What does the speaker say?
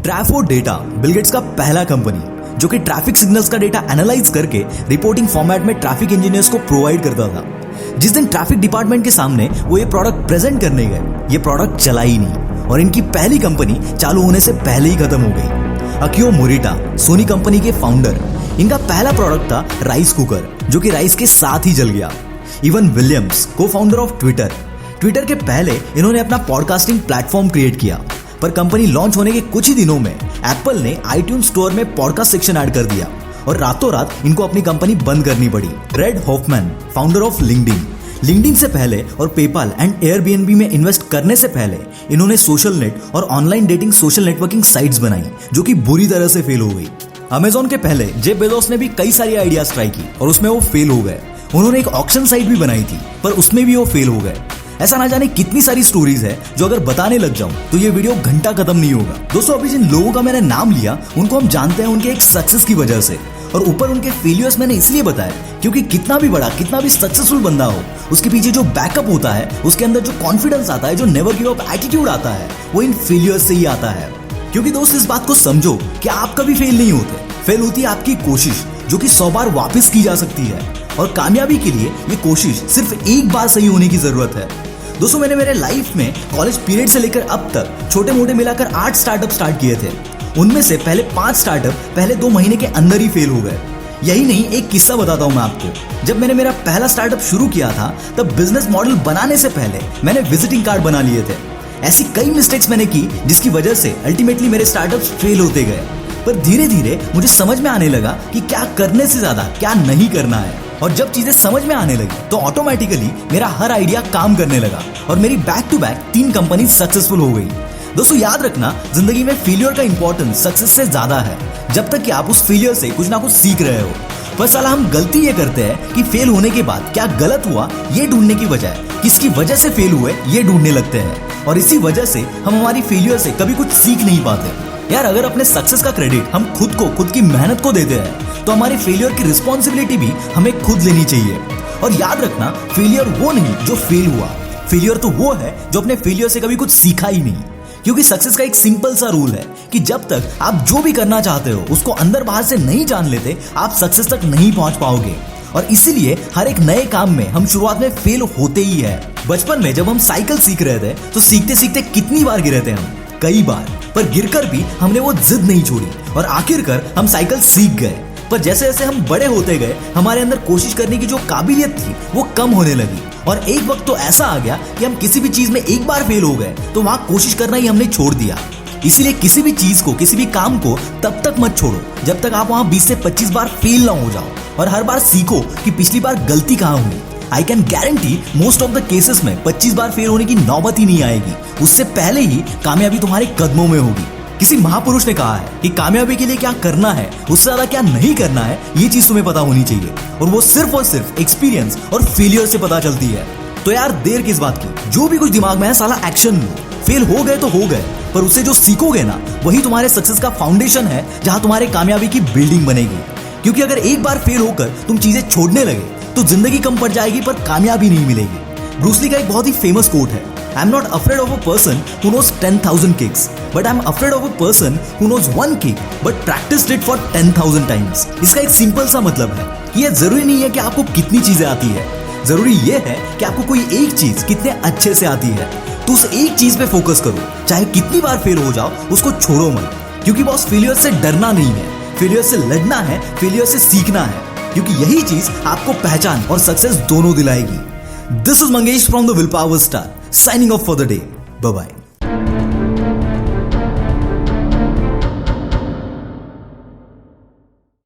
ट्रैफो data Bill Gates का पहला company जो कि ट्रैफिक सिग्नल्स का डेटा एनालाइज करके रिपोर्टिंग फॉर्मेट में ट्रैफिक इंजीनियर्स को प्रोवाइड करता था। जिस दिन ट्रैफिक डिपार्टमेंट के सामने वो ये प्रोडक्ट प्रेजेंट करने गए, ये प्रोडक्ट चला ही नहीं और इनकी पहली कंपनी चालू होने से पहले ही खत्म हो गई। अकियो मोरिटा सोनी कंपनी के फाउंडर, इनका पहला प्रोडक्ट था राइस कुकर जो कि राइस के साथ ही जल गया। इवन विलियम्स, को फाउंडर ऑफ ट्विटर के पहले इन्होंने अपना पॉडकास्टिंग प्लेटफॉर्म क्रिएट किया, पर कंपनी लॉन्च होने के कुछ ही दिनों में एप्पल ने आईट्यून स्टोर में पॉडकास्ट सेक्शन ऐड कर दिया और रातों रात इनको अपनी कंपनी बंद करनी पड़ी। Reid Hoffman, founder of LinkedIn से पहले और पेपाल एंड एयरबीएनबी में इन्वेस्ट करने से पहले इन्होंने सोशल नेट और online dating social networking sites बनाई जो कि बुरी तरह से फेल हो गई। अमेजॉन के पहले जेफ बेजोस ने भी कई सारी आइडियाज ट्राई की और उसमें वो फेल हो गए। उन्होंने एक ऑक्शन साइट भी बनाई थी पर उसमें भी वो फेल हो गए। ऐसा ना जाने कितनी सारी स्टोरीज है जो अगर बताने लग जाऊं तो ये वीडियो घंटा खत्म नहीं होगा। दोस्तों, अभी जिन लोगों का मैंने नाम लिया उनको हम जानते हैं उनके एक सक्सेस की वजह से, और ऊपर उनके फेलियर्स मैंने इसलिए बताया क्योंकि कितना भी बड़ा, कितना भी सक्सेसफुल बंदा हो, उसके पीछे जो बैकअप होता है, उसके अंदर जो कॉन्फिडेंस आता है, जो नेवर गिव अप एटीट्यूड आता है, वो इन फेलियर्स से ही आता है। क्योंकि दोस्त, इस बात को समझो कि आप कभी फेल नहीं होते, फेल होती है आपकी कोशिश जो कि 100 बार वापस की जा सकती है, और कामयाबी के लिए ये कोशिश सिर्फ एक बार सही होने की जरूरत है। दोस्तों, मैंने मेरे लाइफ में कॉलेज पीरियड से लेकर अब तक छोटे मोटे मिलाकर 8 स्टार्टअप स्टार्ट किए थे। उनमें से पहले 5 स्टार्टअप पहले 2 महीने के अंदर ही फेल हो गए। यही नहीं, एक किस्सा बताता हूं मैं आपको। जब मैंने मेरा पहला स्टार्टअप शुरू किया था तब बिजनेस मॉडल बनाने से पहले मैंने विजिटिंग कार्ड बना लिए थे। ऐसी कई मिस्टेक्स मैंने की जिसकी वजह से अल्टीमेटली मेरे स्टार्टअप्स फेल होते गए। पर धीरे धीरे मुझे समझ में आने लगा कि क्या करने से ज्यादा क्या नहीं करना है, और जब चीजें समझ में आने लगी तो ऑटोमेटिकली मेरा हर आइडिया काम करने लगा और मेरी back to back 3 company successful हो गई। दोस्तों, याद रखना, जिंदगी में फेलियर का इंपॉर्टेंस सक्सेस से ज्यादा है, जब तक कि आप उस फेलियर से कुछ ना कुछ सीख रहे हो। पर साला हम गलती ये करते हैं कि फेल होने के बाद क्या गलत हुआ ये ढूंढने की बजाय किसकी वजह से फेल हुए ये ढूंढने लगते हैं, और इसी वजह से हम हमारी फेलियर से कभी कुछ सीख नहीं पाते। यार, अगर अपने सक्सेस का क्रेडिट हम खुद की मेहनत को देते हैं तो हमारी फेलियर की रिस्पॉन्सिबिलिटी भी हमें खुद लेनी चाहिए। और याद रखना, फेलियर वो नहीं जो फेल हुआ, फेलियर तो वो है जो अपने फेलियर से कभी कुछ सीखा ही नहीं। क्योंकि सक्सेस का एक सिंपल सा रूल है कि जब तक आप जो भी करना चाहते हो उसको अंदर बाहर से नहीं जान लेते, आप सक्सेस तक नहीं पहुंच पाओगे। और इसीलिए हर एक नए काम में हम शुरुआत में फेल होते ही है। बचपन में जब हम साइकिल सीख रहे थे तो सीखते सीखते कितनी बार गिरे थे हम, कई बार, पर गिरकर भी हमने वो जिद नहीं छोड़ी और आखिरकार हम साइकिल सीख गए। पर जैसे जैसे हम बड़े होते गए हमारे अंदर कोशिश करने की जो काबिलियत थी वो कम होने लगी, और एक वक्त तो ऐसा आ गया कि हम किसी भी चीज में एक बार फेल हो गए तो वहां कोशिश करना ही हमने छोड़ दिया। इसीलिए किसी भी चीज को, किसी भी काम को तब तक मत छोड़ो जब तक आप वहां 20 से 25 बार फेल ना हो जाओ, और हर बार सीखो कि पिछली बार गलती कहाँ हुई। I can guarantee most of the cases में 25 बार फेल होने की नौबत ही नहीं आएगी, उससे पहले ही कामयाबी तुम्हारे कदमों में होगी। किसी महापुरुष ने कहा है कि कामयाबी के लिए क्या करना है, उससे ज्यादा क्या नहीं करना है, ये चीज तुम्हें पता होनी चाहिए, और वो सिर्फ और सिर्फ एक्सपीरियंस और फेलियर से पता चलती है। तो यार, देर किस बात की, जो भी कुछ दिमाग में है साला एक्शन लो। फेल हो गए तो हो गए, पर उससे जो सीखोगे ना वही तुम्हारे सक्सेस का फाउंडेशन है, जहां तुम्हारे कामयाबी की बिल्डिंग बनेगी। क्योंकि अगर एक बार फेल होकर तुम चीजें छोड़ने लगे तो जिंदगी कम पड़ जाएगी पर कामयाबी नहीं मिलेगी। ब्रूस ली का एक बहुत ही फेमस कोट है, I am not afraid of a person who knows 10,000 kicks, but I am afraid of a person who knows 1 kick but practised it for 10,000 times. इसका एक सिंपल सा मतलब है कि ये जरूरी नहीं है कि आपको कितनी चीजें आती है, जरूरी ये है कि आपको कोई एक चीज कितने अच्छे से आती है। तो उस एक चीज पे फोकस करो, चाहे कितनी बार फेल हो जाओ, उसको छोड़ो मत। क्योंकि बॉस, फेलियर से डरना नहीं है, फेलियर से लड़ना है, फेलियर से सीखना है, क्योंकि यही चीज आपको पहचान और सक्सेस दोनों दिलाएगी। This is Mangesh from the will power star, signing off for the day. Bye bye.